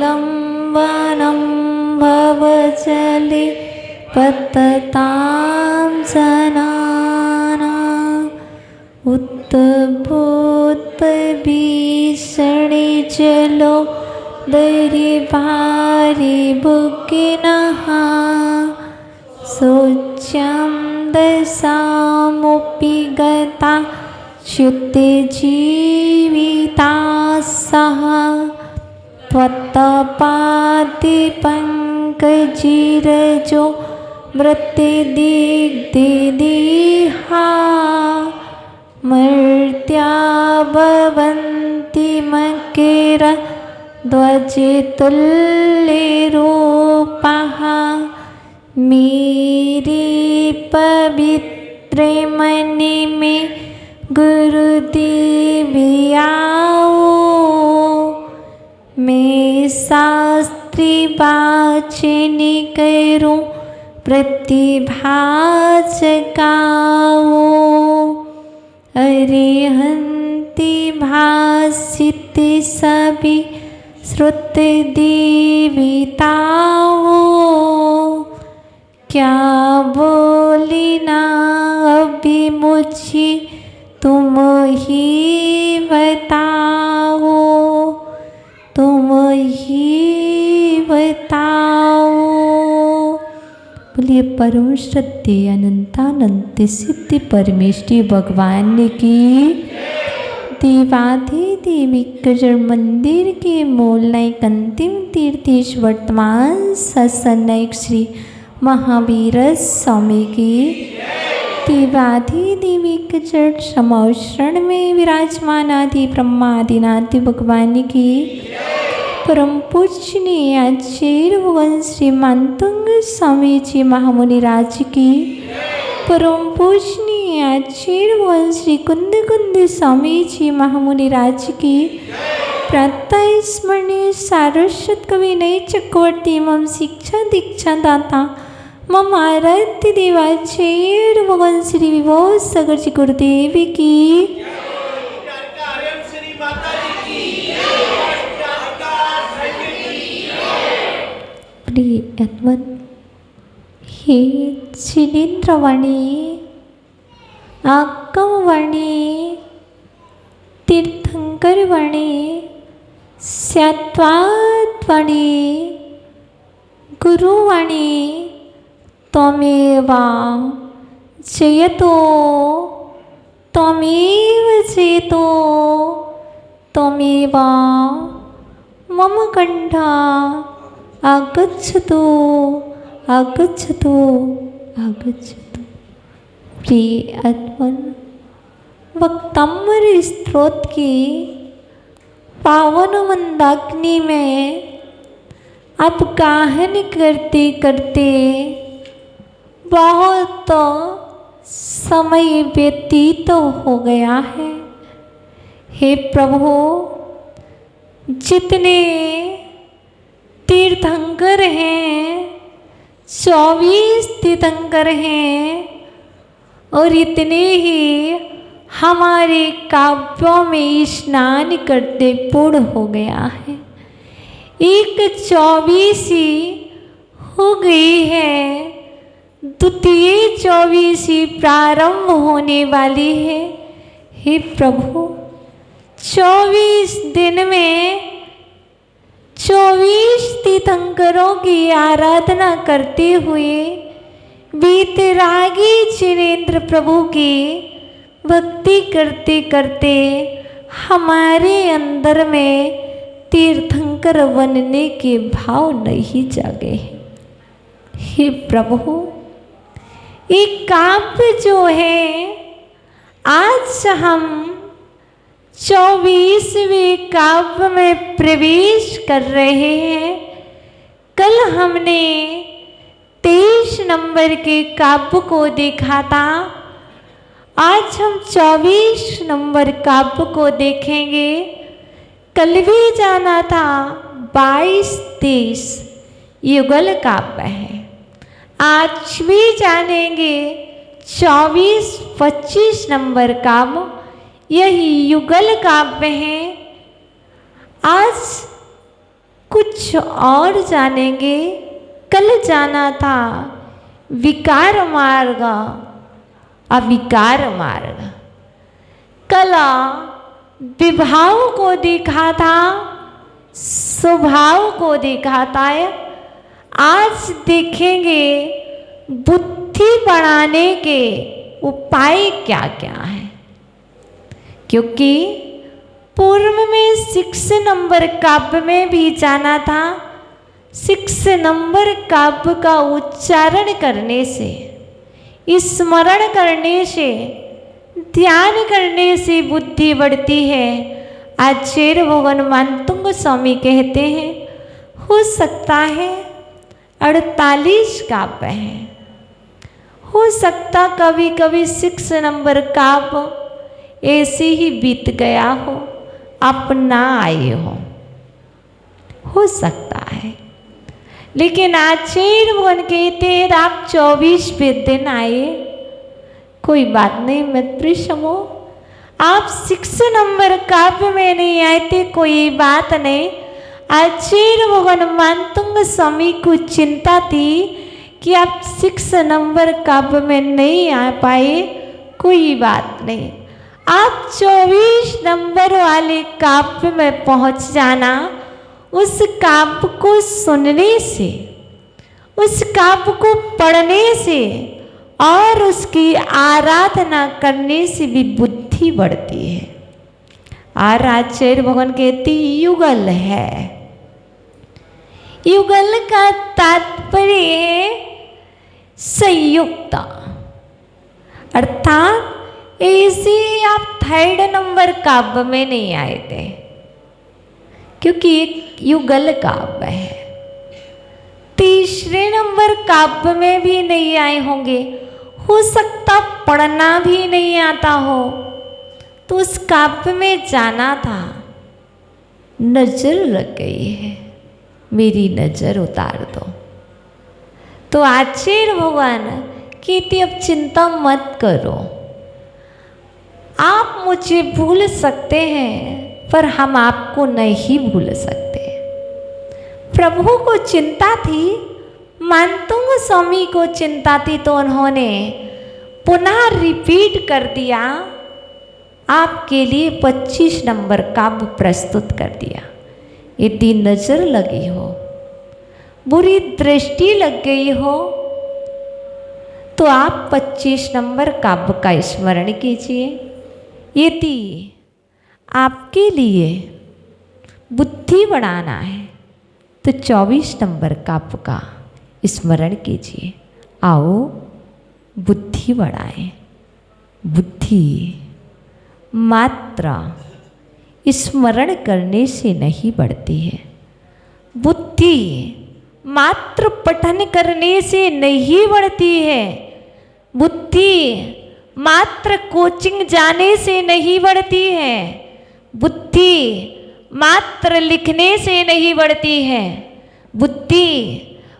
वालम्बनं भवजले पततां जनानाम् उद्भूतभीषणे जलो दरिभारिभुगिनः शोच्यां दशामपि गता च्युते जीविताः सह त्वत्पादिपङ्कजिरजो मृत्युदिग्दिदिहा मर्त्या भवन्ति मकरध्वजतुल्यरूपाः मेरे पवित्रे मनि में गुरुदेवियाओ मैं शास्त्री वाचनी करूं प्रतिभा जगाओ अरिहन्ति भासिते सभी श्रुत देविताओ क्या बोली ना अभी मुझे तुम ही बताओ तुम ही बताओ। बोलिए परम श्रद्धे अनंतानंत सिद्धि परमेष्टि भगवान की देवाधिदेविक मंदिर के मूल नायक अंतिम तीर्थेश वर्तमान सत्संग श्री महावीर स्वामी की देवाधिदेविक चरण समाश्रण में विराजमान आदि ब्रह्मादिनादि भगवान की परम पूजनीय आचार्य भगवान श्री मानतंग स्वामी जी महामुनि राज की परम पूजनीय आचार्य भगवान श्री कुंद कुंद स्वामी जी महामुनि राज की प्रातः स्मरणीय सारस्वत कवि नई चक्रवर्ती एवं शिक्षा दीक्षा दाता मम आराध्य देवाचार्य भगवान श्री विभो सागर जी गुरुदेव की हे शिलेन्द्रवाणी आगमवाणी तीर्थंकरवाणी स्यात्वात्वाणी गुरुवाणी त्वमेव जयतो त्वमेव जयतो त्वमेव मम कंठा आगच्छतु आगच्छतु आगच्छतु। प्रिय आत्मन वक्ताम्बर स्त्रोत की पावन मंदाग्नि में आप गाहन करते करते बहुत समय व्यतीत हो गया है। हे प्रभु, जितने तीर्थंकर हैं 24 तीर्थंकर हैं और इतने ही हमारे काव्यों में स्नान करते पूर्ण हो गया है। एक 24 हो गई है, द्वितीय 24 प्रारंभ होने वाली है। हे प्रभु, 24 दिन में 24 तीर्थंकरों की आराधना करते हुए वीतरागी जिनेन्द्र प्रभु की भक्ति करते करते हमारे अंदर में तीर्थंकर शंकर बनने के भाव नहीं जागे हैं। हे प्रभु, ये काव्य जो है, आज हम 24वें काव्य में प्रवेश कर रहे हैं। कल हमने 23 नंबर के काव्य को देखा था। आज हम 24 नंबर काव्य को देखेंगे। कल भी जाना था 22-23 युगल काव्य है। आज भी जानेंगे 24-25 नंबर काव्य, यही युगल काव्य है। आज कुछ और जानेंगे। कल जाना था विकार मार्ग, अविकार मार्ग। कल विभाव को देखा था, स्वभाव को देखा था। आज देखेंगे बुद्धि बढ़ाने के उपाय क्या क्या है। क्योंकि पूर्व में 6 नंबर काव्य में भी जाना था। 6 नंबर काव्य का उच्चारण करने से, स्मरण करने से, ध्यान करने से बुद्धि बढ़ती है। आचार्य भगवान मानतुंग स्वामी कहते हैं, हो सकता है 48 काव्य हैं। हो सकता कभी कभी 6 नंबर काव्य ऐसे ही बीत गया हो, आप ना आए हो सकता है। लेकिन आचार्य भगवान कहते हैं आप 24वें दिन आए, कोई बात नहीं मित्र समूह, आप 6 नंबर काव्य में नहीं आए थे, कोई बात नहीं। आचार्य भगवान मानतुंग स्वामी को चिंता थी कि आप 6 नंबर काव्य में नहीं आ पाए, कोई बात नहीं। आप 24 नंबर वाले काव्य में पहुंच जाना। उस काव्य को सुनने से, उस काव्य को पढ़ने से और उसकी आराधना करने से भी बुद्धि बढ़ती है। और आचार्य भगवान कहते युगल है। युगल का तात्पर्य है संयुक्त, अर्थात ऐसे आप 3rd नंबर काव्य में नहीं आए थे, क्योंकि एक युगल काव्य है। 3रे नंबर काव्य में भी नहीं आए होंगे, हो सकता पढ़ना भी नहीं आता हो, तो उस काव्य में जाना था। नजर लग गई है, मेरी नजर उतार दो। तो आचार्य भगवान कहते अब चिंता मत करो, आप मुझे भूल सकते हैं पर हम आपको नहीं भूल सकते। प्रभु को चिंता थी, मानतुंग स्वामी को चिंता थी, तो उन्होंने पुनः रिपीट कर दिया, आपके लिए 25 नंबर काव्य प्रस्तुत कर दिया। यदि नजर लगी हो, बुरी दृष्टि लग गई हो, तो आप 25 नंबर काव्य का स्मरण कीजिए। यदि आपके लिए बुद्धि बढ़ाना है तो 24 नंबर काव्य का स्मरण कीजिए। आओ बुद्धि बढ़ाएं। बुद्धि मात्र स्मरण करने से नहीं बढ़ती है, बुद्धि मात्र पठन करने से नहीं बढ़ती है, बुद्धि मात्र कोचिंग जाने से नहीं बढ़ती है, बुद्धि मात्र लिखने से नहीं बढ़ती है, बुद्धि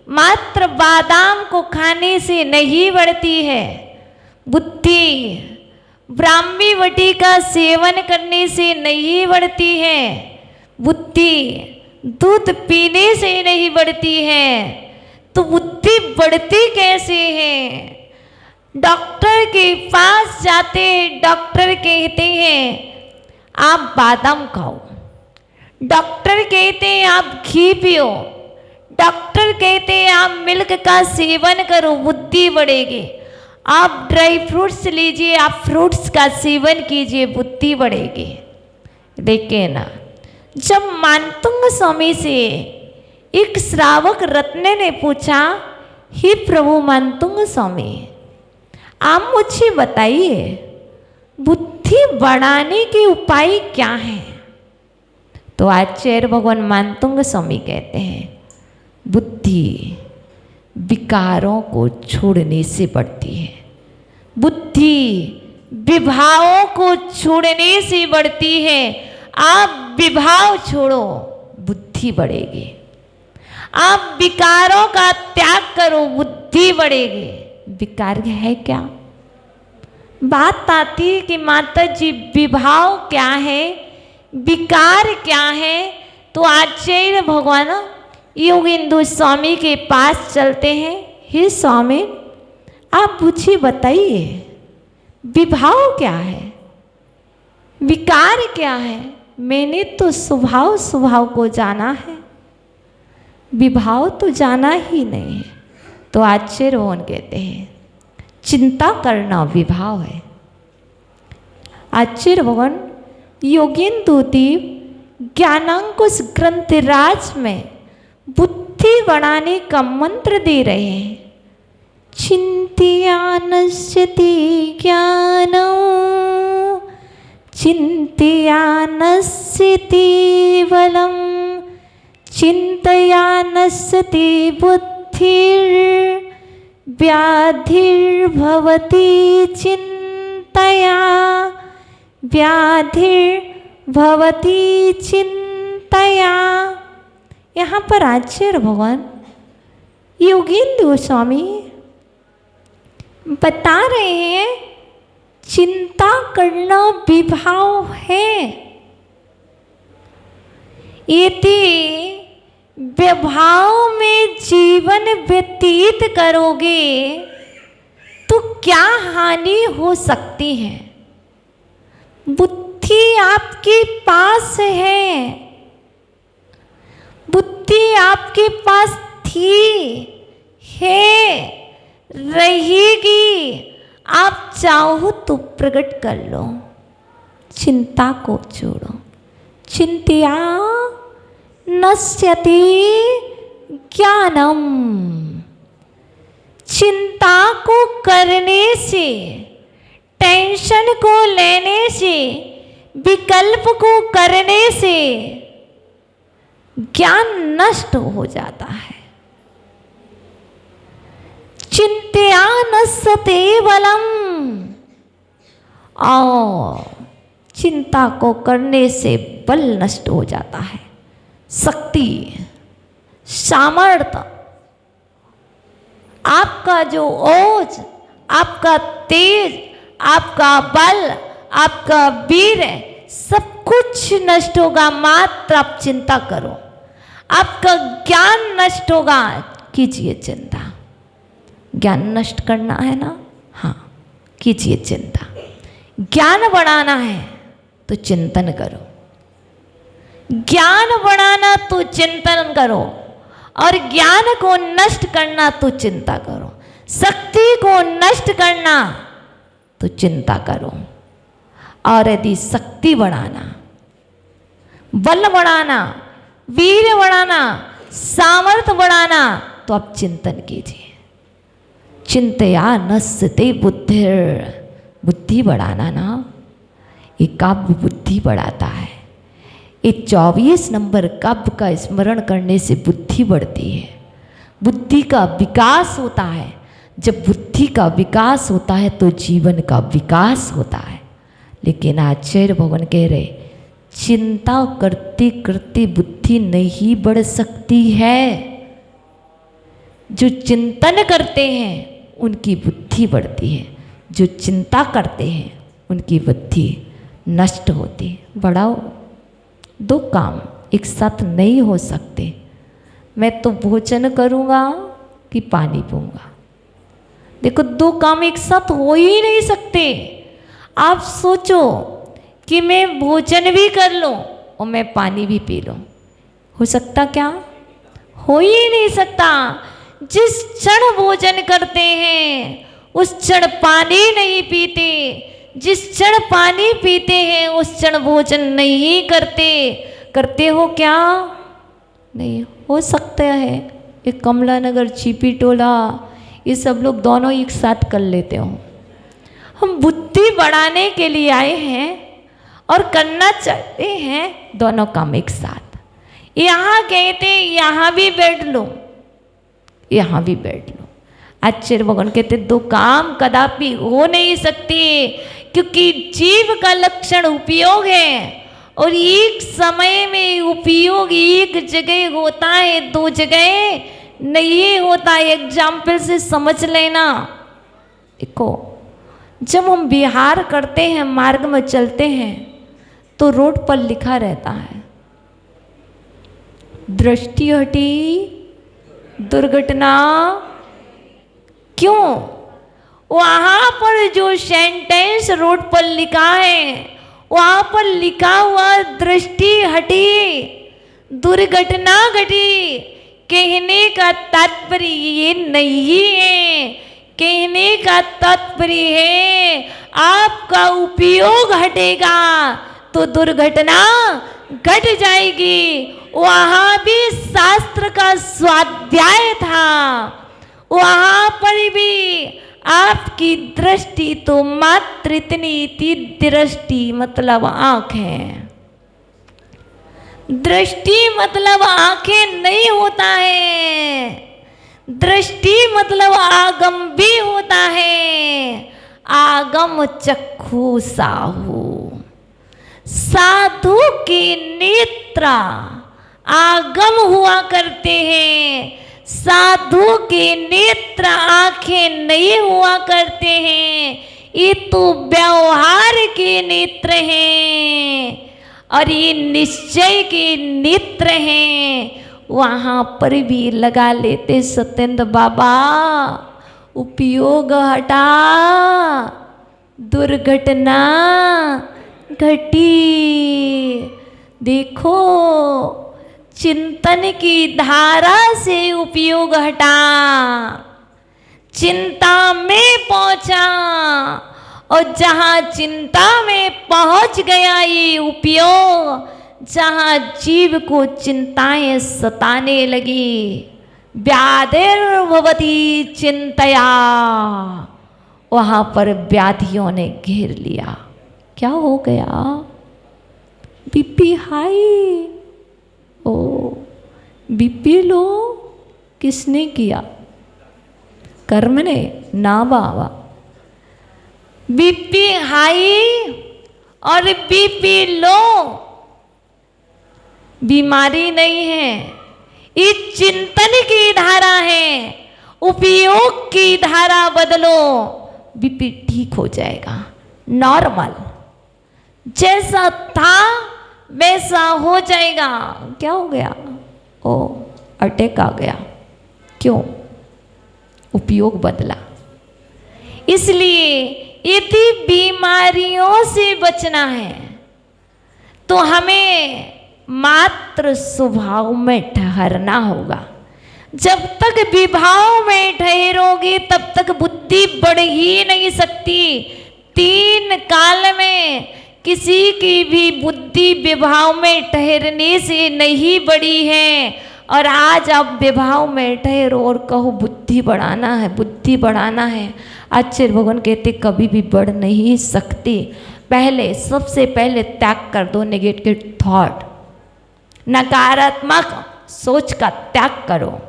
मात्र बादाम को खाने से नहीं बढ़ती है, बुद्धि ब्राह्मी वटी का सेवन करने से नहीं बढ़ती है, बुद्धि दूध पीने से नहीं बढ़ती है। तो बुद्धि बढ़ती कैसे है? डॉक्टर के पास जाते हैं, डॉक्टर कहते हैं आप बादाम खाओ, डॉक्टर कहते हैं आप घी पियो, डॉक्टर कहते हैं आप मिल्क का सेवन करो, बुद्धि बढ़ेगी। आप ड्राई फ्रूट्स लीजिए, आप फ्रूट्स का सेवन कीजिए, बुद्धि बढ़ेगी। लेकिन जब मानतुंग स्वामी से एक श्रावक रत्ने ने पूछा, हे प्रभु मानतुंग स्वामी, आप मुझे बताइए बुद्धि बढ़ाने के उपाय क्या हैं? तो आचार्य भगवान मानतुंग स्वामी कहते हैं, बुद्धि विकारों को छोड़ने से बढ़ती है, बुद्धि विभावों को छोड़ने से बढ़ती है। आप विभाव छोड़ो, बुद्धि बढ़ेगी। आप विकारों का त्याग करो, बुद्धि बढ़ेगी। विकार है क्या? बात आती है कि माता जी विभाव क्या है, विकार क्या है? तो आचार्य भगवान योगेंद्र स्वामी के पास चलते हैं। हे स्वामी, आप मुझे बताइए विभाव क्या है, विकार क्या है? मैंने तो स्वभाव को जाना है, विभाव तो जाना ही नहीं है। तो आचार्य भगवान कहते हैं, चिंता करना विभाव है। आचार्य भगवान योगेंद्र देव ज्ञानांकुश ग्रंथराज में बुद्धि बढ़ाने का मंत्र दे रहे हैं। चिंत्या नश्यति ज्ञानं, चिंत्या नश्यति बलं, चिंतया नश्यति बुद्धिर्व्याधिर्भवति चिंतया, व्याधिर्भवति चिंतया। यहाँ पर आचार्य भगवान योगेंद्र स्वामी बता रहे हैं, चिंता करना विभाव है। यदि विभाव में जीवन व्यतीत करोगे तो क्या हानि हो सकती है? बुद्धि आपके पास है, बुद्धि आपके पास थी, है, रहेगी। आप चाहो तो प्रकट कर लो, चिंता को छोड़ो। चिंत्या नश्यति ज्ञानम, चिंता को करने से, टेंशन को लेने से, विकल्प को करने से ज्ञान नष्ट हो जाता है। चिंत्या नश्यते बलम, और चिंता को करने से बल नष्ट हो जाता है, शक्ति, सामर्थ्य, आपका जो ओज, आपका तेज, आपका बल, आपका वीर, सब कुछ नष्ट होगा। मात्र आप चिंता करो, आपका ज्ञान नष्ट होगा। कीजिए चिंता, ज्ञान नष्ट करना है ना, हाँ कीजिए चिंता। ज्ञान बढ़ाना है तो चिंतन करो, ज्ञान बढ़ाना तो चिंतन करो, और ज्ञान को नष्ट करना तो चिंता करो, शक्ति को नष्ट करना तो चिंता करो। और यदि शक्ति बढ़ाना, बल बढ़ाना, वीर बढ़ाना, सामर्थ्य बढ़ाना, तो आप चिंतन कीजिए। चिंतया नश्यते बुद्धिर, बुद्धि बढ़ाना ना, ये काव्य बुद्धि बढ़ाता है। ये 24 नंबर काव्य का स्मरण करने से बुद्धि बढ़ती है, बुद्धि का विकास होता है। जब बुद्धि का विकास होता है तो जीवन का विकास होता है। लेकिन आचार्य भगवान कह रहे, चिंता करते करते बुद्धि नहीं बढ़ सकती है। जो चिंतन करते हैं उनकी बुद्धि बढ़ती है, जो चिंता करते हैं उनकी बुद्धि नष्ट होती है। बढ़ाओ, दो काम एक साथ नहीं हो सकते। मैं तो भोजन करूँगा कि पानी पीऊँगा, देखो दो काम एक साथ हो ही नहीं सकते। आप सोचो कि मैं भोजन भी कर लूँ और मैं पानी भी पी लूँ, हो सकता क्या? हो ही नहीं सकता। जिस क्षण भोजन करते हैं उस क्षण पानी नहीं पीते, जिस क्षण पानी पीते हैं उस क्षण भोजन नहीं करते। करते हो क्या? नहीं हो सकता है ये कमला नगर, चीपी टोला, ये सब लोग दोनों एक साथ कर लेते हो। हम बुद्धि बढ़ाने के लिए आए हैं और करना चाहते हैं दोनों काम एक साथ। यहाँ कहते यहाँ भी बैठ लो, यहाँ भी बैठ लो। आचार्य भगवान कहते दो काम कदापि हो नहीं सकते, क्योंकि जीव का लक्षण उपयोग है और एक समय में उपयोग एक जगह होता है, दो जगह नहीं होता। एग्जाम्पल से समझ लेना। देखो जब हम विहार करते हैं, मार्ग में चलते हैं, तो रोड पर लिखा रहता है दृष्टि हटी दुर्घटना। क्यों? वहां पर जो सेंटेंस रोड पर लिखा है, वहां पर लिखा हुआ दृष्टि हटी दुर्घटना घटी। कहने का तात्पर्य ये नहीं है, कहने का तात्पर्य है आपका उपयोग हटेगा तो दुर्घटना घट जाएगी। वहां भी शास्त्र का स्वाध्याय था, वहां पर भी आपकी दृष्टि तो मात्र इतनी थी, दृष्टि मतलब आंख है। दृष्टि मतलब आंखें नहीं होता है, दृष्टि मतलब आगम भी होता है। आगम चक्षु साहू, साधु के नेत्र आगम हुआ करते हैं, साधु के नेत्र आंखें नहीं हुआ करते हैं। ये तो व्यवहार के नेत्र हैं और ये निश्चय के नेत्र हैं। वहाँ पर भी लगा लेते सत्येंद्र बाबा, उपयोग हटा दुर्घटना घटी। देखो चिंतन की धारा से उपयोग हटा, चिंता में पहुंचा, और जहाँ चिंता में पहुंच गया ये उपयोग, जहाँ जीव को चिंताएं सताने लगी, व्याधिर्भवति चिंतया, वहाँ पर व्याधियों ने घेर लिया। क्या हो गया? BP high. ओ बीपी लो किसने किया? कर्म ने ना बाबा। बीपी हाई और बीपी लो बीमारी नहीं है, ये चिंतन की धारा है। उपयोग की धारा बदलो, बीपी ठीक हो जाएगा। नॉर्मल जैसा था वैसा हो जाएगा। क्या हो गया? ओ अटैक आ गया। क्यों? उपयोग बदला। इसलिए यदि बीमारियों से बचना है तो हमें मात्र स्वभाव में ठहरना होगा। जब तक विभाव में ठहरोगे तब तक बुद्धि बढ़ ही नहीं सकती। 3 काल में किसी की भी बुद्धि विभाव में ठहरने से नहीं बढ़ी है। और आज आप विभाव में ठहरो और कहो बुद्धि बढ़ाना है, बुद्धि बढ़ाना है। आचार्य भगवान कहते कभी भी बढ़ नहीं सकती। पहले सबसे पहले त्याग कर दो नेगेटिव थॉट, नकारात्मक सोच का त्याग करो।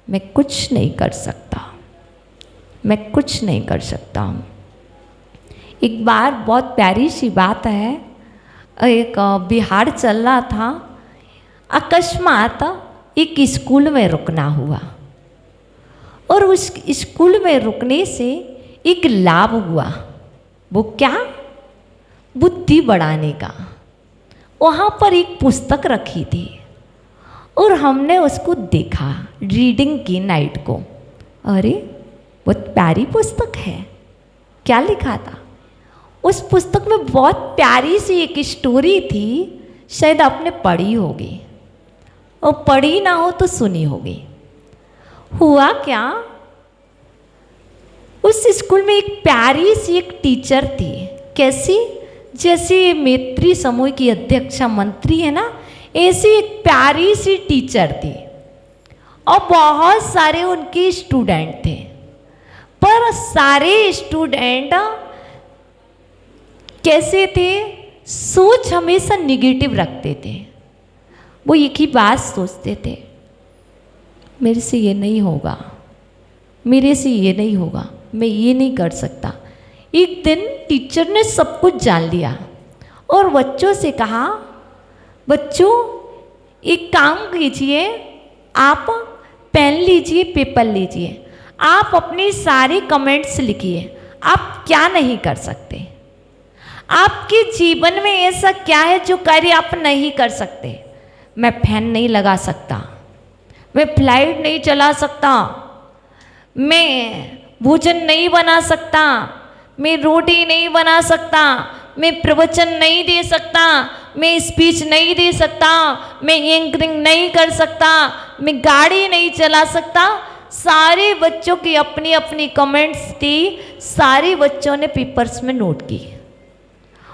मैं कुछ नहीं कर सकता, मैं कुछ नहीं कर सकता हूँ। एक बार बहुत प्यारी सी बात है, एक बिहार चल रहा था, अकस्मात एक स्कूल में रुकना हुआ और उस स्कूल में रुकने से एक लाभ हुआ। वो क्या? बुद्धि बढ़ाने का। वहाँ पर एक पुस्तक रखी थी और हमने उसको देखा, रीडिंग की नाइट को। अरे बहुत प्यारी पुस्तक है। क्या लिखा था उस पुस्तक में? बहुत प्यारी सी एक स्टोरी थी, शायद आपने पढ़ी होगी और पढ़ी ना हो तो सुनी होगी। हुआ क्या, उस स्कूल में एक प्यारी सी एक टीचर थी। कैसी? जैसे मैत्री समूह की अध्यक्षा मंत्री है ना, ऐसी एक प्यारी सी टीचर थी और बहुत सारे उनके स्टूडेंट थे, पर सारे स्टूडेंट कैसे थे, सोच हमेशा निगेटिव रखते थे। वो एक ही बात सोचते थे, मेरे से ये नहीं होगा, मेरे से ये नहीं होगा, मैं ये नहीं कर सकता। एक दिन टीचर ने सब कुछ जान लिया और बच्चों से कहा, बच्चों एक काम कीजिए, आप पेन लीजिए, पेपर लीजिए, आप अपनी सारी कमेंट्स लिखिए, आप क्या नहीं कर सकते, आपके जीवन में ऐसा क्या है जो कार्य आप नहीं कर सकते। मैं फैन नहीं लगा सकता, मैं फ्लाइट नहीं चला सकता, मैं भोजन नहीं बना सकता, मैं रोटी नहीं बना सकता, मैं प्रवचन नहीं दे सकता, मैं स्पीच नहीं दे सकता, मैं एंकरिंग नहीं कर सकता, मैं गाड़ी नहीं चला सकता। सारे बच्चों की अपनी अपनी कमेंट्स थी, सारे बच्चों ने पेपर्स में नोट की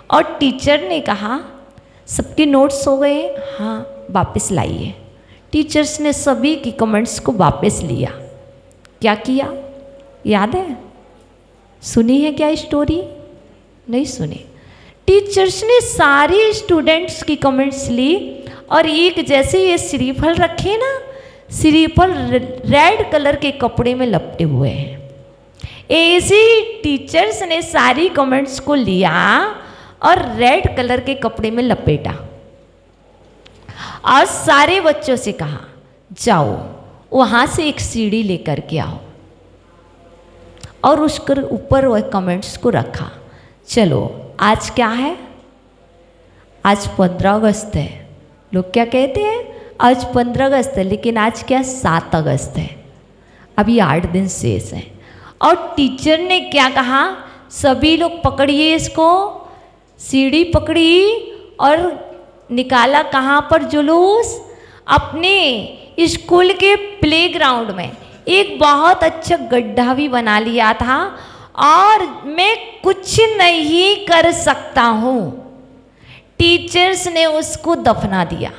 और टीचर ने कहा, सबके नोट्स हो गए? हाँ, वापस लाइए। टीचर्स ने सभी की कमेंट्स को वापस लिया। क्या किया याद है? सुनी है क्या स्टोरी? नहीं सुनी। टीचर्स ने सारे स्टूडेंट्स की कमेंट्स ली और एक जैसे ये श्रीफल रखे ना, श्रीफल रेड कलर के कपड़े में लपटे हुए हैं, ऐसे ही टीचर्स ने सारी कमेंट्स को लिया और रेड कलर के कपड़े में लपेटा और सारे बच्चों से कहा, जाओ वहाँ से एक सीढ़ी लेकर के आओ, और उसके ऊपर वह कमेंट्स को रखा। चलो आज क्या है? आज 15 अगस्त है। लोग क्या कहते हैं? आज 15 अगस्त है, लेकिन आज क्या 7 अगस्त है, अभी 8 दिन शेष हैं। और टीचर ने क्या कहा, सभी लोग पकड़िए इसको। सीढ़ी पकड़ी और निकाला कहाँ पर जुलूस? अपने स्कूल के प्लेग्राउंड में एक बहुत अच्छा गड्ढा भी बना लिया था और मैं कुछ नहीं कर सकता हूँ। टीचर्स ने उसको दफना दिया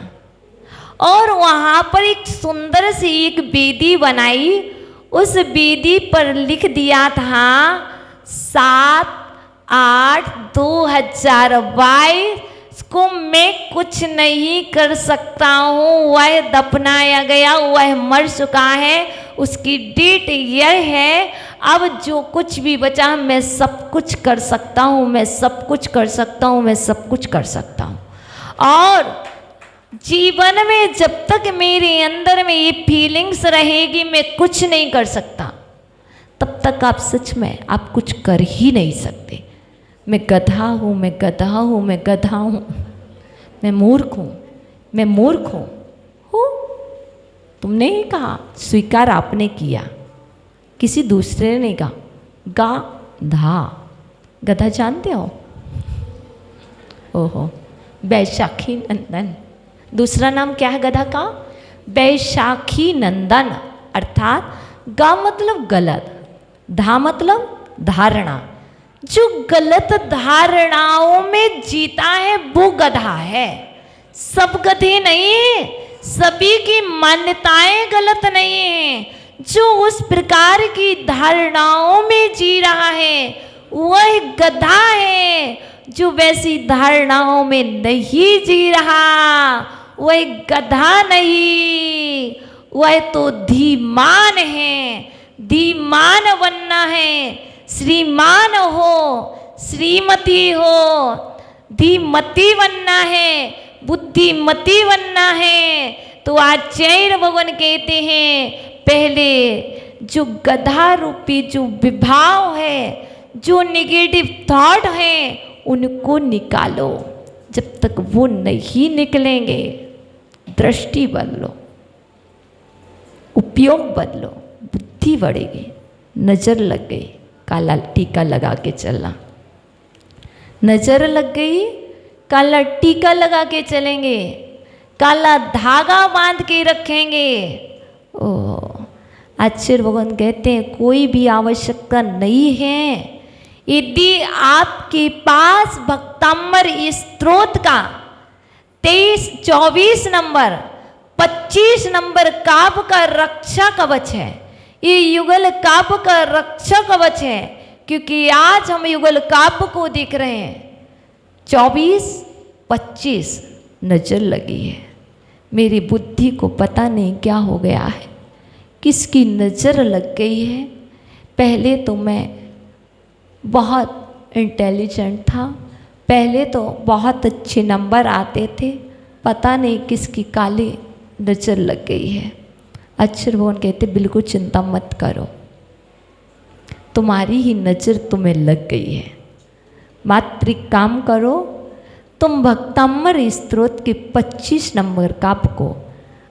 और वहाँ पर एक सुंदर सी एक बेदी बनाई, उस बेदी पर लिख दिया था 7/8/2022 को मैं कुछ नहीं कर सकता हूँ। वह दफनाया गया, वह मर चुका है, उसकी डेट यह है। अब जो कुछ भी बचा, मैं सब कुछ कर सकता हूँ, मैं सब कुछ कर सकता हूँ, मैं सब कुछ कर सकता हूँ। और जीवन में जब तक मेरे अंदर में ये फीलिंग्स रहेगी मैं कुछ नहीं कर सकता, तब तक आप सच में आप कुछ कर ही नहीं सकते। मैं गधा हूँ, मैं गधा हूँ, मैं गधा हूँ, मैं मूर्ख हूँ, मैं मूर्ख हूँ। हो तुमने ही कहा, स्वीकार आपने किया, किसी दूसरे ने नहीं कहा। गाधा, गधा जानते हो? ओहो, बैशाखी नंदन। दूसरा नाम क्या है गधा का? बैशाखी नंदन। अर्थात गा मतलब गलत, धा मतलब धारणा। जो गलत धारणाओं में जीता है वो गधा है, सब गधे नहीं है, सभी की मान्यताएं गलत नहीं है। जो उस प्रकार की धारणाओं में जी रहा है वह गधा है, जो वैसी धारणाओं में नहीं जी रहा वह गधा नहीं, वह तो धीमान है। धीमान बनना है, श्रीमान हो, श्रीमती हो, धीमती बनना है, बुद्धिमती बनना है। तो आचार्य भगवान कहते हैं, पहले जो गधा रूपी जो विभाव है, जो नेगेटिव थॉट है, उनको निकालो। जब तक वो नहीं निकलेंगे, दृष्टि बदलो, उपयोग बदलो, बुद्धि बढ़ेगी। नजर लग गई, काला टीका लगा के चलना। नजर लग गई, काला टीका लगा के चलेंगे, काला धागा बांध के रखेंगे। ओह, आचार्य भगवान कहते हैं कोई भी आवश्यकता नहीं है। यदि आपके पास भक्तामर स्त्रोत का 24 नंबर 25 नंबर काप का रक्षा कवच है। ये युगल काप का रक्षा कवच है, क्योंकि आज हम युगल काप को देख रहे हैं। 24-25 नजर लगी है। मेरी बुद्धि को पता नहीं क्या हो गया है, किसकी नजर लग गई है। पहले तो मैं बहुत इंटेलिजेंट था, पहले तो बहुत अच्छे नंबर आते थे, पता नहीं किसकी काली नजर लग गई है। अक्षर भगवान कहते बिल्कुल चिंता मत करो, तुम्हारी ही नजर तुम्हें लग गई है। मात्र एक काम करो, तुम भक्तामर स्त्रोत के 25 नंबर काप को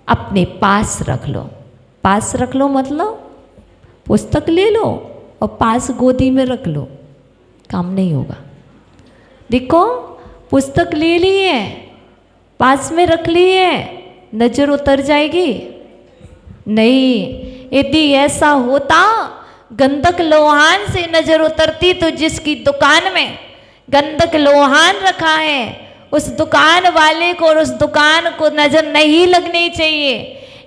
अपने पास रख लो। पास रख लो मतलब पुस्तक ले लो और पास गोदी में रख लो, काम नहीं होगा। देखो पुस्तक ले ली है, पास में रख ली है, नजर उतर जाएगी? नहीं। यदि ऐसा होता, गंधक लोहान से नजर उतरती, तो जिसकी दुकान में गंधक लोहान रखा है उस दुकान वाले को और उस दुकान को नजर नहीं लगनी चाहिए।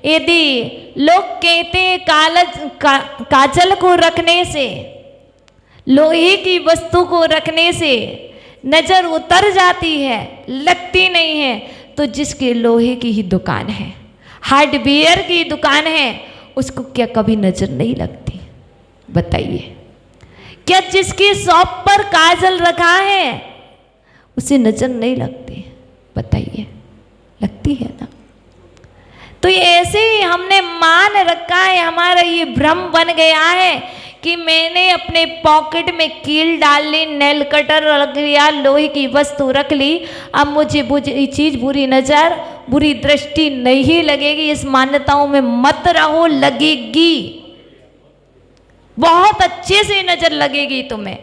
यदि लोग कहते हैं काजल को रखने से, लोहे की वस्तु को रखने से नजर उतर जाती है, लगती नहीं है, तो जिसके लोहे की ही दुकान है, हार्डवेयर की दुकान है, उसको क्या कभी नजर नहीं लगती? बताइए। क्या जिसकी शॉप पर काजल रखा है उसे नजर नहीं लगती? बताइए, लगती है ना? तो ये ऐसे ही हमने मान रखा है, हमारा ये भ्रम बन गया है कि मैंने अपने पॉकेट में कील डाल ली, नेल कटर रख लिया, लोहे की वस्तु रख ली, अब मुझे चीज बुरी नजर, बुरी दृष्टि नहीं लगेगी। इस मान्यताओं में मत रहो, लगेगी, बहुत अच्छे से नजर लगेगी तुम्हें।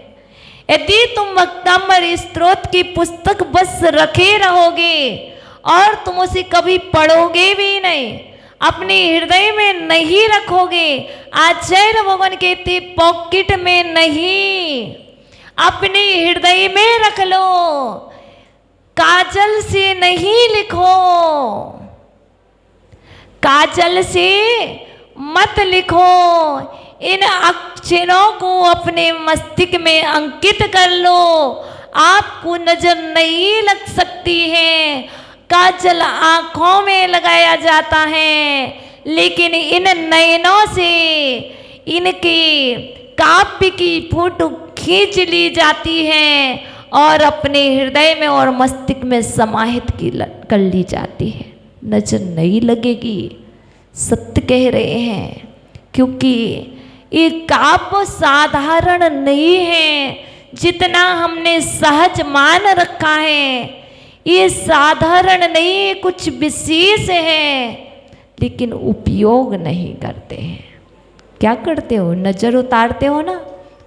यदि तुम भक्तामर स्त्रोत की पुस्तक बस रखे रहोगे और तुम उसे कभी पढ़ोगे भी नहीं, अपने हृदय में नहीं रखोगे, आचार्य भगवान कहते पॉकेट में नहीं, अपने हृदय में रख लो, काजल से नहीं लिखो, काजल से मत लिखो, इन अक्षरों को अपने मस्तिष्क में अंकित कर लो, आपको नजर नहीं लग सकती है। काजल आंखों में लगाया जाता है, लेकिन इन नयनों से इनके काव्य की फोटो खींच ली जाती है और अपने हृदय में और मस्तिष्क में समाहित कर ली जाती है। नजर नहीं लगेगी, सत्य कह रहे हैं, क्योंकि ये काव्य साधारण नहीं है जितना हमने सहज मान रखा है। ये साधारण नहीं, कुछ विशेष है, लेकिन उपयोग नहीं करते हैं। क्या करते हो? नजर उतारते हो ना,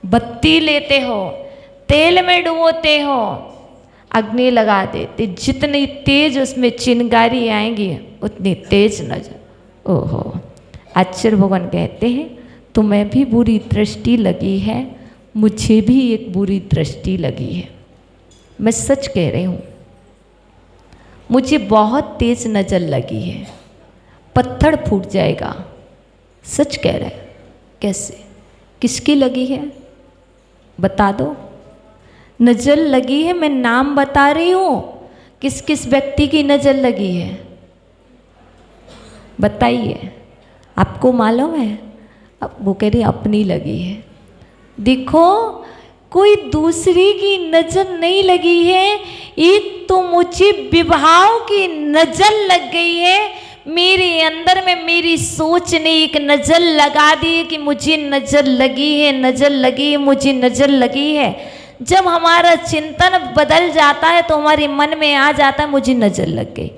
बत्ती लेते हो, तेल में डुबोते हो, अग्नि लगा देते, जितनी तेज उसमें चिंगारी आएंगी उतनी तेज नजर। ओहो, आचार्य भगवान कहते हैं तुम्हें भी बुरी दृष्टि लगी है, मुझे भी एक बुरी दृष्टि लगी है। मैं सच कह रही हूँ, मुझे बहुत तेज नजर लगी है, पत्थर फूट जाएगा। सच कह रहे हैं। कैसे? किसकी लगी है? बता दो। नजर लगी है, मैं नाम बता रही हूँ, किस किस व्यक्ति की नजर लगी है बताइए। आपको मालूम है? अब वो कह रही अपनी लगी है। देखो, कोई दूसरी की नजर नहीं लगी है, एक तो मुझे विभाव की नजर लग गई है। मेरे अंदर में मेरी सोच ने एक नजर लगा दी कि मुझे नजर लगी है, नजर लगी है, मुझे नजर लगी है। जब हमारा चिंतन बदल जाता है तो हमारे मन में आ जाता है मुझे नजर लग गई,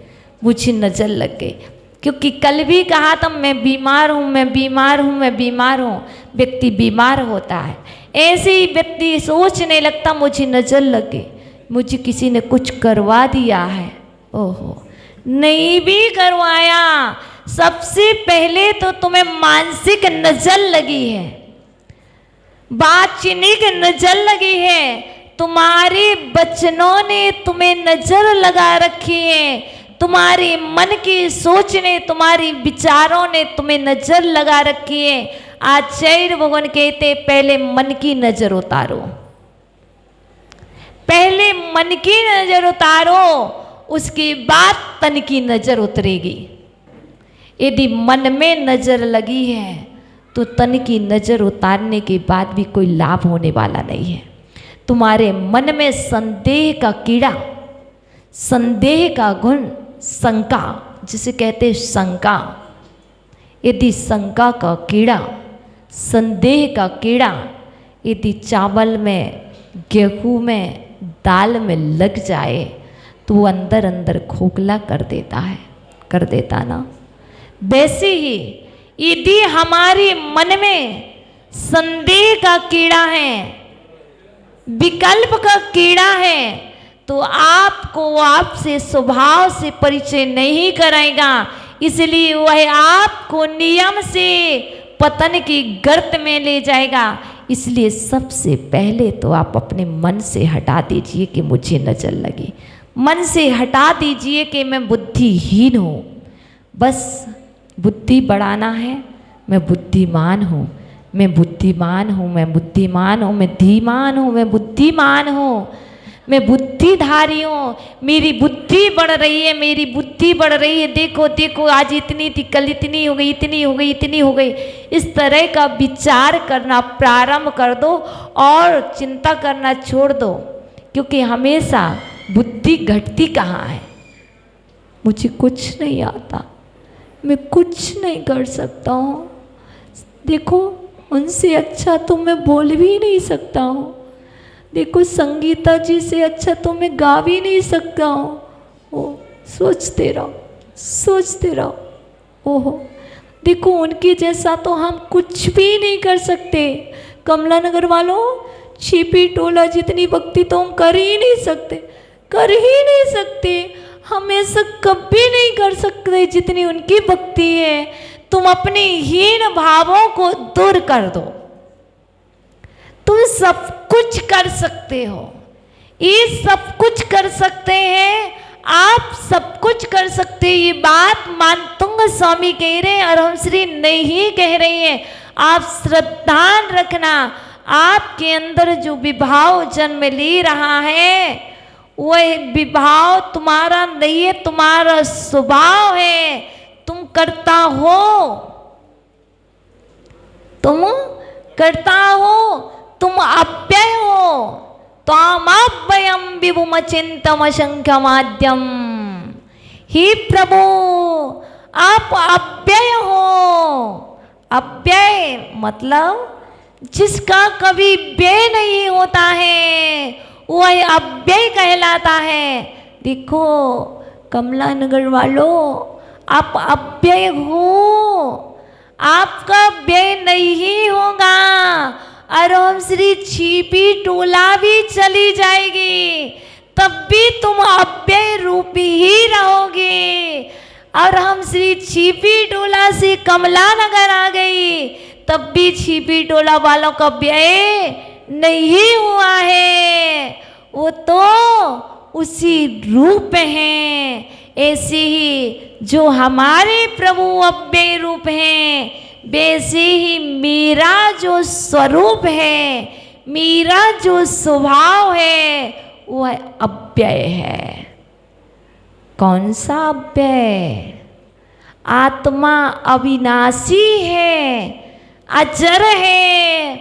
मुझे नजर लग गई। क्योंकि कल भी कहा था मैं बीमार हूँ, मैं बीमार हूँ, मैं बीमार हूँ। व्यक्ति बीमार होता है, ऐसे ही व्यक्ति सोचने लगता मुझे नजर लग गई, मुझे किसी ने कुछ करवा दिया है। ओहो, नहीं भी करवाया, सबसे पहले तो तुम्हें मानसिक नजर लगी है, वाचनिक नजर लगी है, तुम्हारे बचनों ने तुम्हें नजर लगा रखी है, तुम्हारे मन की सोच ने, तुम्हारी विचारों ने तुम्हें नजर लगा रखी है। आचार्य भगवान कहते पहले मन की नजर उतारो, पहले मन की नजर उतारो, उसके बाद तन की नजर उतरेगी। यदि मन में नजर लगी है तो तन की नजर उतारने के बाद भी कोई लाभ होने वाला नहीं है। तुम्हारे मन में संदेह का कीड़ा, संदेह का गुण, शंका जिसे कहते हैं शंका, यदि शंका का कीड़ा, संदेह का कीड़ा यदि चावल में, गेहूं में, दाल में लग जाए तो वो अंदर अंदर खोखला कर देता है, कर देता ना। वैसे ही यदि हमारे मन में संदेह का कीड़ा है, विकल्प का कीड़ा है, तो आपको आपसे स्वभाव से परिचय नहीं कराएगा, इसलिए वह आपको नियम से पतन की गर्त में ले जाएगा। इसलिए सबसे पहले तो आप अपने मन से हटा दीजिए कि मुझे नजर लगी, मन से हटा दीजिए कि मैं बुद्धिहीन हूँ, बस बुद्धि बढ़ाना है, मैं बुद्धिमान हूँ, मैं बुद्धिमान हूँ, मैं बुद्धिमान हूँ, मैं धीमान हूँ, मैं बुद्धिमान हूँ, मैं बुद्धिधारी हूँ, मेरी बुद्धि बढ़ रही है, मेरी बुद्धि बढ़ रही है, देखो देखो आज इतनी थी, कल इतनी हो गई, इतनी हो गई, इतनी हो गई। इस तरह का विचार करना प्रारंभ कर दो और चिंता करना छोड़ दो, क्योंकि हमेशा बुद्धि घटती कहाँ है। मुझे कुछ नहीं आता, मैं कुछ नहीं कर सकता हूँ, देखो उनसे अच्छा तो मैं बोल भी नहीं सकता हूँ, देखो संगीता जी से अच्छा तो मैं गा भी नहीं सकता हूँ। ओ सोचते रहो, सोचते रहो, ओहो देखो उनके जैसा तो हम कुछ भी नहीं कर सकते। कमला नगर वालों, छिपी टोला जितनी भक्ति तो हम कर ही नहीं सकते, कर ही नहीं सकते, हम ऐसा कभी नहीं कर सकते जितनी उनकी भक्ति है। तुम अपने हीन भावों को दूर कर दो, तुम सब कुछ कर सकते हो, ये सब कुछ कर सकते हैं, आप सब कुछ कर सकते हैं। ये बात मानतुंग स्वामी कह रहे हैं और हम श्री नहीं कह रहे हैं। आप श्रद्धा रखना, आपके अंदर जो विभाव जन्म ले रहा है वह विभाव तुम्हारा नहीं है, तुम्हारा स्वभाव है, तुम करता हो, तुम करता हो, तुम अव्यय हो। त्वामव्ययं विभुमचिंतम शंखमाद्यम। हे प्रभु आप अव्यय हो। अव्यय मतलब जिसका कभी व्यय नहीं होता है वह अव्यय कहलाता है। देखो कमला नगर वालों, आप अव्यय हो, आपका व्यय नहीं होगा। और हम श्री छिपी टोला भी चली जाएगी तब भी तुम अव्यय रूपी ही रहोगे। और हम श्री छिपी टोला से कमला नगर आ गई तब भी छिपी टोला वालों का व्यय नहीं हुआ है, वो तो उसी रूप हैं। ऐसे ही जो हमारे प्रभु अव्यय रूप हैं, वैसे ही मेरा जो स्वरूप है, मेरा जो स्वभाव है वह अव्यय है। कौन सा अव्यय? आत्मा अविनाशी है, अजर है,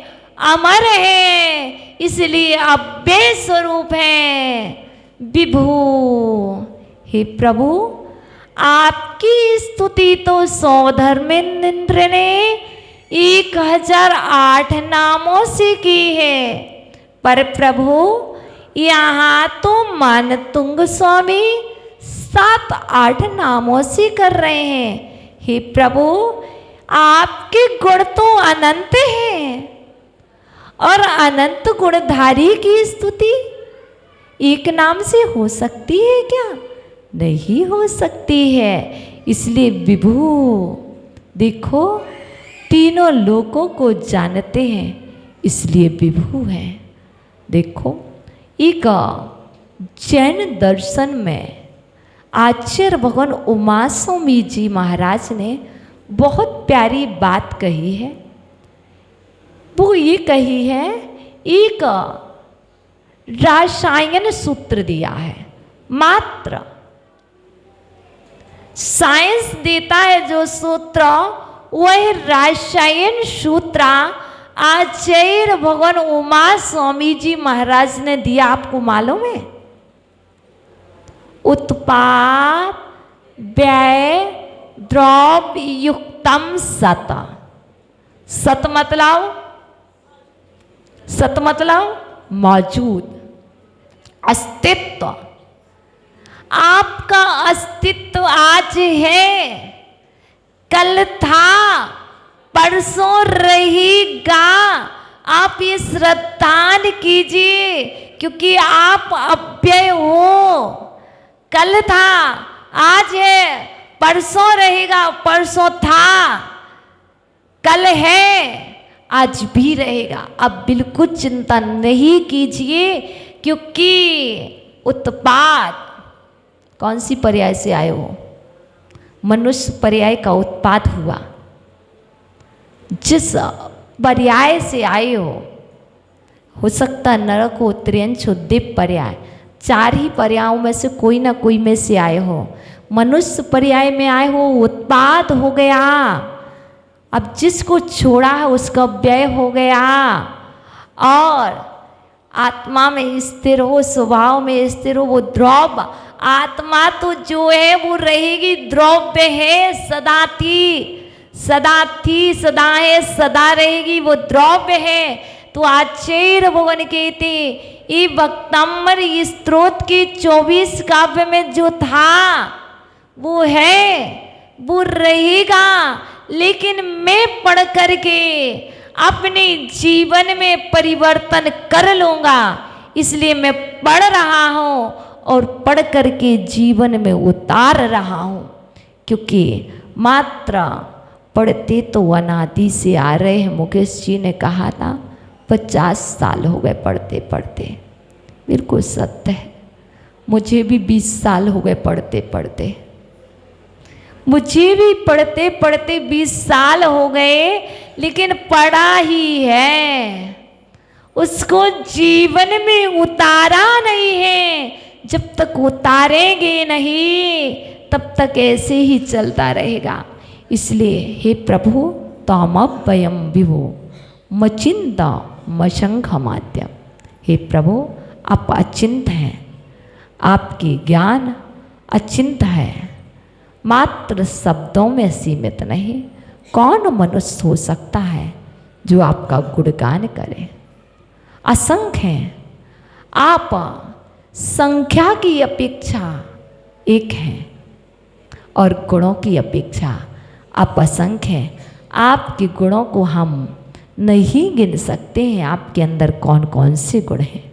अमर है, इसलिए अव्यय स्वरूप है। विभु, हे प्रभु आपकी स्तुति तो सौधर्मेंद्र ने 1008 नामों से की है, पर प्रभु यहाँ तो मानतुंग स्वामी 7-8 नामों से कर रहे हैं। हे प्रभु आपके गुण तो अनंत हैं और अनंत गुणधारी की स्तुति एक नाम से हो सकती है क्या? नहीं हो सकती है। इसलिए विभु देखो तीनों लोकों को जानते हैं, इसलिए विभु है। देखो एक जैन दर्शन में आचार्य भगवान उमा स्वामी जी महाराज ने बहुत प्यारी बात कही है। वो ये कही है, एक रसायन सूत्र दिया है। मात्र साइंस देता है जो सूत्र, वह रसायन सूत्र आचार्य भगवान उमा स्वामी जी महाराज ने दिया। आपको मालूम है? उत्पाद व्यय द्रव्य युक्तम सत। सत मतलब मौजूद, अस्तित्व। आपका अस्तित्व आज है, कल था, परसों रहेगा। आप ये श्रद्धान कीजिए, क्योंकि आप अव्यय हो। कल था, आज है, परसों रहेगा, परसों था, कल है, आज भी रहेगा। अब बिल्कुल चिंता नहीं कीजिए, क्योंकि उत्पाद कौन सी पर्याय से आए हो? मनुष्य पर्याय का उत्पाद हुआ। जिस पर्याय से आए हो सकता नरक हो, त्रियंश हो, दिव्य पर्याय, 4 ही पर्यायों में से कोई ना कोई में से आए हो। मनुष्य पर्याय में आए हो, उत्पाद हो गया। अब जिसको छोड़ा है उसका व्यय हो गया। और आत्मा में स्थिर हो, स्वभाव में स्थिर हो, वो द्रव्य। आत्मा तो जो है वो रहेगी, द्रव्य है, सदा थी, सदा है, सदा रहेगी, वो द्रव्य है। तो आचार्य भगवान कहते, ये वक्तम्बर स्त्रोत के 24 काव्य में जो था वो है, वो रहेगा। लेकिन मैं पढ़ करके अपने जीवन में परिवर्तन कर लूँगा, इसलिए मैं पढ़ रहा हूँ और पढ़ करके जीवन में उतार रहा हूँ। क्योंकि मात्र पढ़ते तो अनादि से आ रहे हैं। मुकेश जी ने कहा था 50 साल हो गए पढ़ते पढ़ते। बिल्कुल सत्य है, मुझे भी 20 साल हो गए पढ़ते पढ़ते। मुझे भी पढ़ते पढ़ते 20 साल हो गए, लेकिन पढ़ा ही है, उसको जीवन में उतारा नहीं है। जब तक उतारेंगे नहीं, तब तक ऐसे ही चलता रहेगा। इसलिए हे प्रभु, तामव्ययम विभो मचिंता मशंखमाद्यम। हे प्रभु, आप अचिंत हैं, आपकी ज्ञान अचिंत है, मात्र शब्दों में सीमित नहीं। कौन मनुष्य हो सकता है जो आपका गुणगान करे? असंख्य हैं। आप संख्या की अपेक्षा एक हैं और गुणों की अपेक्षा आप असंख्य हैं। आपके गुणों को हम नहीं गिन सकते हैं। आपके अंदर कौन कौन से गुण हैं?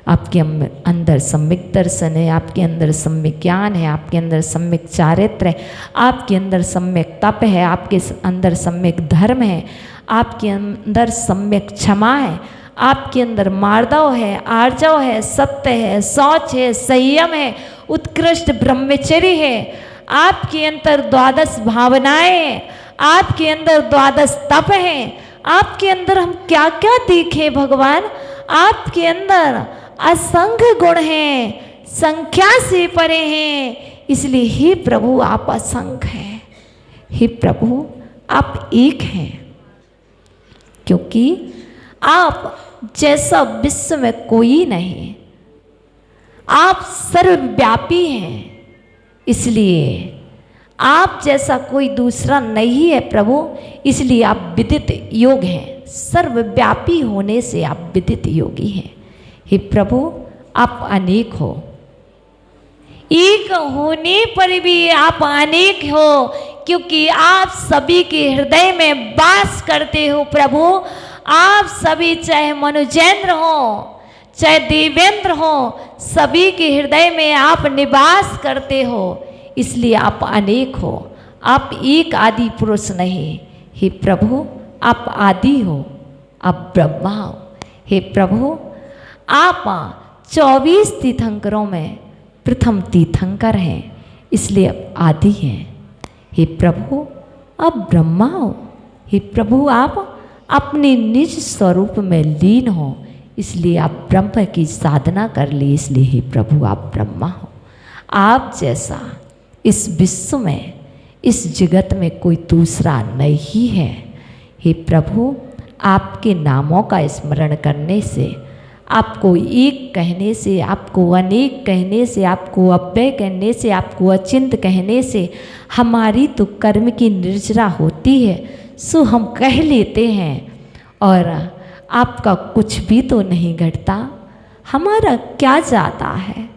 आपके अंदर सम्यक दर्शन है, आपके अंदर सम्यक ज्ञान है, आपके अंदर सम्यक चारित्र है, आपके अंदर सम्यक तप है, आपके अंदर सम्यक धर्म है, आपके अंदर सम्यक क्षमा है, आपके अंदर मार्दव है, आर्जव है, सत्य है, शौच है, संयम है, उत्कृष्ट ब्रह्मचर्य है। आपके अंदर 12 भावनाएं हैं, आपके अंदर 12 तप हैं। आपके अंदर हम क्या क्या देखें भगवान? आपके अंदर असंख्य गुण हैं, संख्या से परे हैं। इसलिए हे प्रभु, आप असंख्य हैं। हे प्रभु, आप एक हैं, क्योंकि आप जैसा विश्व में कोई नहीं। आप सर्वव्यापी हैं, इसलिए आप जैसा कोई दूसरा नहीं है प्रभु। इसलिए आप विदित योग हैं। सर्वव्यापी होने से आप विदित योगी हैं। हे प्रभु, आप अनेक हो, एक होने पर भी आप अनेक हो, क्योंकि आप सभी के हृदय में वास करते हो प्रभु। आप सभी, चाहे मनुजेंद्र हो चाहे देवेंद्र हो, सभी के हृदय में आप निवास करते हो। इसलिए आप अनेक हो, आप एक आदि पुरुष नहीं। हे प्रभु, आप आदि हो, आप ब्रह्मा हो। हे प्रभु, आप 24 तीर्थंकरों में प्रथम तीर्थंकर हैं। इसलिए आप आदि हैं। हे प्रभु आप ब्रह्मा हो, हे प्रभु आप अपने निज स्वरूप में लीन हो, इसलिए आप ब्रह्म की साधना कर ली, इसलिए हे प्रभु आप ब्रह्मा हो। आप जैसा इस विश्व में, इस जगत में कोई दूसरा नहीं है। हे प्रभु आपके नामों का स्मरण करने से, आपको एक कहने से, आपको अनेक कहने से, आपको अव्यय कहने से, आपको अचिंत कहने से हमारी तो कर्म की निर्जरा होती है, सो हम कह लेते हैं और आपका कुछ भी तो नहीं घटता। हमारा क्या जाता है,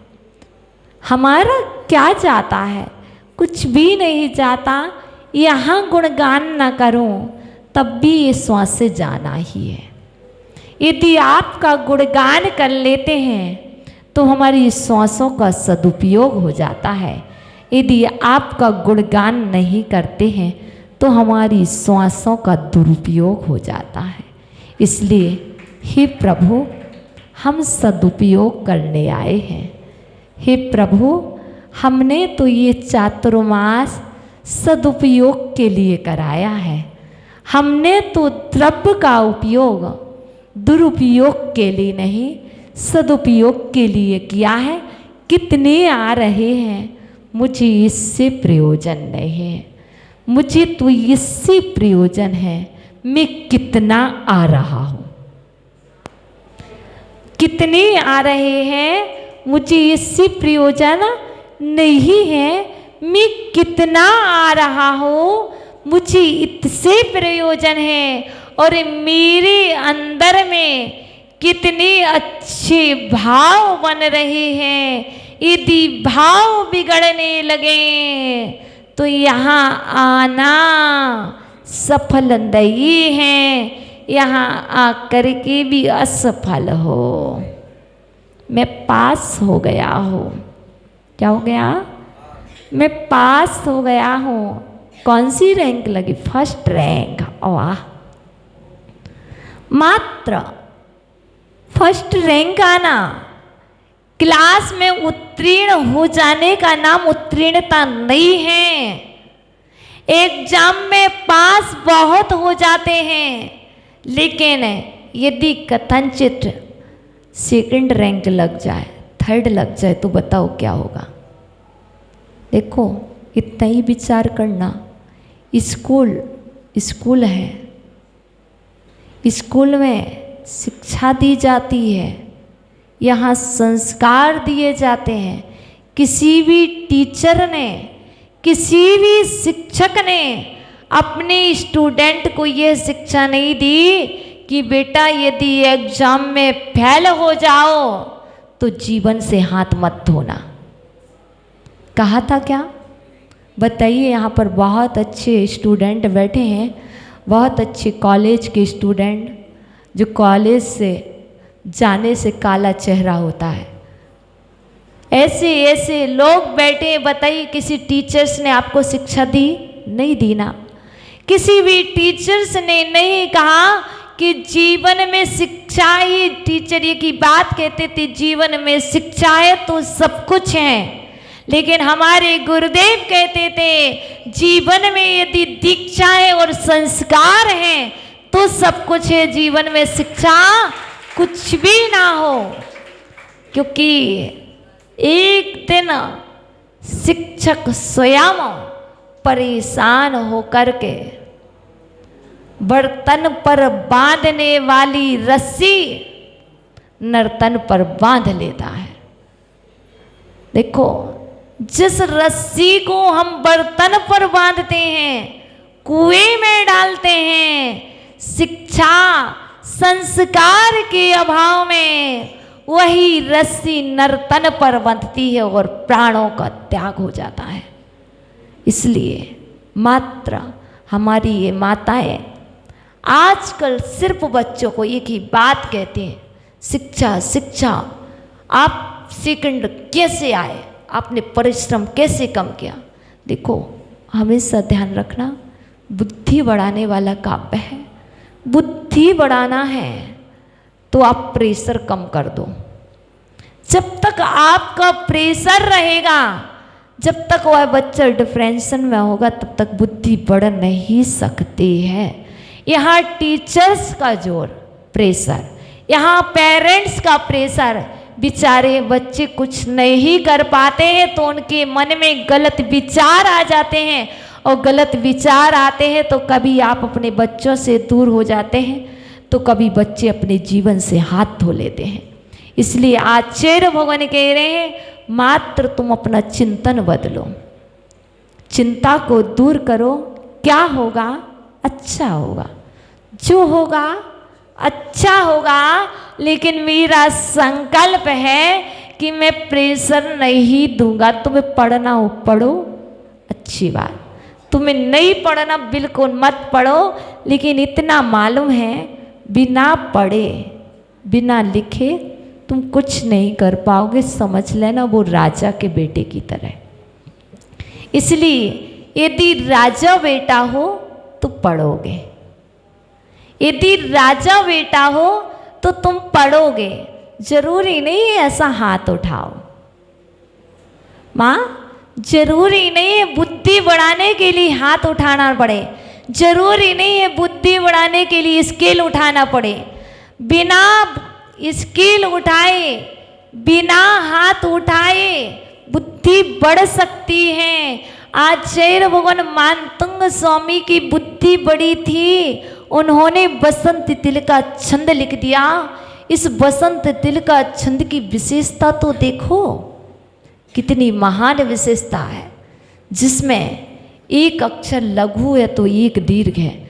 हमारा क्या जाता है, कुछ भी नहीं जाता। यहाँ गुणगान न करूं तब भी ये श्वास से जाना ही है। यदि आपका गुणगान कर लेते हैं तो हमारी श्वासों का सदुपयोग हो जाता है। यदि आपका गुणगान नहीं करते हैं तो हमारी श्वासों का दुरुपयोग हो जाता है। इसलिए हे प्रभु हम सदुपयोग करने आए हैं। हे प्रभु हमने तो ये चातुर्मास सदुपयोग के लिए कराया है। हमने तो द्रव्य का उपयोग दुरुपयोग के लिए नहीं, सदुपयोग के लिए किया है। कितने आ रहे हैं, मुझे इससे प्रयोजन नहीं है, मुझे तो इससे प्रयोजन है मैं कितना आ रहा हूँ। कितने आ रहे हैं, मुझे इससे प्रयोजन नहीं है, मैं कितना आ रहा हूँ, मुझे इससे प्रयोजन है। और मेरे अंदर में कितने अच्छे भाव बन रहे हैं। यदि भाव बिगड़ने लगे तो यहाँ आना सफल नहीं है, यहाँ आकर के भी असफल हो। मैं पास हो गया हूँ। क्या हो गया? मैं पास हो गया हूँ। कौन सी रैंक लगी? First rank. वाह, मात्र फर्स्ट रैंक आना, क्लास में उत्तीर्ण हो जाने का नाम उत्तीर्णता नहीं है। एग्जाम में पास बहुत हो जाते हैं, लेकिन यदि कथनचित सेकंड रैंक लग जाए, थर्ड लग जाए तो बताओ क्या होगा? देखो इतना ही विचार करना। स्कूल है, स्कूल में शिक्षा दी जाती है, यहाँ संस्कार दिए जाते हैं। किसी भी टीचर ने, किसी भी शिक्षक ने अपने स्टूडेंट को यह शिक्षा नहीं दी कि बेटा यदि एग्जाम में फेल हो जाओ तो जीवन से हाथ मत धोना। कहा था क्या? बताइए। यहाँ पर बहुत अच्छे स्टूडेंट बैठे हैं, बहुत अच्छे कॉलेज के स्टूडेंट, जो कॉलेज से जाने से काला चेहरा होता है। ऐसे ऐसे लोग बैठे। बताइए किसी टीचर्स ने आपको शिक्षा दी? नहीं दी ना। किसी भी टीचर्स ने नहीं कहा कि जीवन में शिक्षा ही, टीचर ये की बात कहते थे जीवन में शिक्षा है तो सब कुछ है। लेकिन हमारे गुरुदेव कहते थे जीवन में यदि दीक्षा है और संस्कार है तो सब कुछ है, जीवन में शिक्षा कुछ भी ना हो। क्योंकि एक दिन शिक्षक स्वयं परेशान होकर के बर्तन पर बांधने वाली रस्सी नर्तन पर बांध लेता है। देखो, जिस रस्सी को हम बर्तन पर बांधते हैं, कुएं में डालते हैं, शिक्षा संस्कार के अभाव में वही रस्सी नर्तन पर बंधती है और प्राणों का त्याग हो जाता है। इसलिए मात्र हमारी ये माताएं आजकल सिर्फ बच्चों को एक ही बात कहते हैं, शिक्षा शिक्षा। आप सेकंड कैसे आए, आपने परिश्रम कैसे कम किया? देखो, हमेशा ध्यान रखना, बुद्धि बढ़ाने वाला काव्य है। बुद्धि बढ़ाना है तो आप प्रेशर कम कर दो। जब तक आपका प्रेशर रहेगा, जब तक वह बच्चा डिप्रेशन में होगा तब तक बुद्धि बढ़ नहीं सकती है। यहाँ टीचर्स का जोर, प्रेशर, यहाँ पेरेंट्स का प्रेशर, बेचारे बच्चे कुछ नहीं कर पाते हैं तो उनके मन में गलत विचार आ जाते हैं, और गलत विचार आते हैं तो कभी आप अपने बच्चों से दूर हो जाते हैं, तो कभी बच्चे अपने जीवन से हाथ धो लेते हैं। इसलिए आचार्य भगवान कह रहे हैं मात्र तुम अपना चिंतन बदलो, चिंता को दूर करो, क्या होगा? अच्छा होगा, जो होगा अच्छा होगा। लेकिन मेरा संकल्प है कि मैं प्रेशर नहीं दूंगा। तुम्हें पढ़ना हो पढ़ो, अच्छी बात, तुम्हें नहीं पढ़ना बिल्कुल मत पढ़ो, लेकिन इतना मालूम है बिना पढ़े बिना लिखे तुम कुछ नहीं कर पाओगे, समझ लेना, वो राजा के बेटे की तरह। इसलिए यदि राजा बेटा हो तो पढ़ोगे, यदि राजा बेटा हो तो तुम पढ़ोगे। जरूरी नहीं है ऐसा हाथ उठाओ, माँ, जरूरी नहीं है बुद्धि बढ़ाने के लिए हाथ उठाना पड़े, जरूरी नहीं है बुद्धि बढ़ाने के लिए स्केल उठाना पड़े। बिना स्केल उठाए, बिना हाथ उठाए बुद्धि बढ़ सकती है। आचार्य भगवान मानतंग स्वामी की बुद्धि बड़ी थी, उन्होंने बसंत तिल का छंद लिख दिया। इस बसंत तिल का छंद की विशेषता तो देखो, कितनी महान विशेषता है, जिसमें एक अक्षर लघु है तो एक दीर्घ है।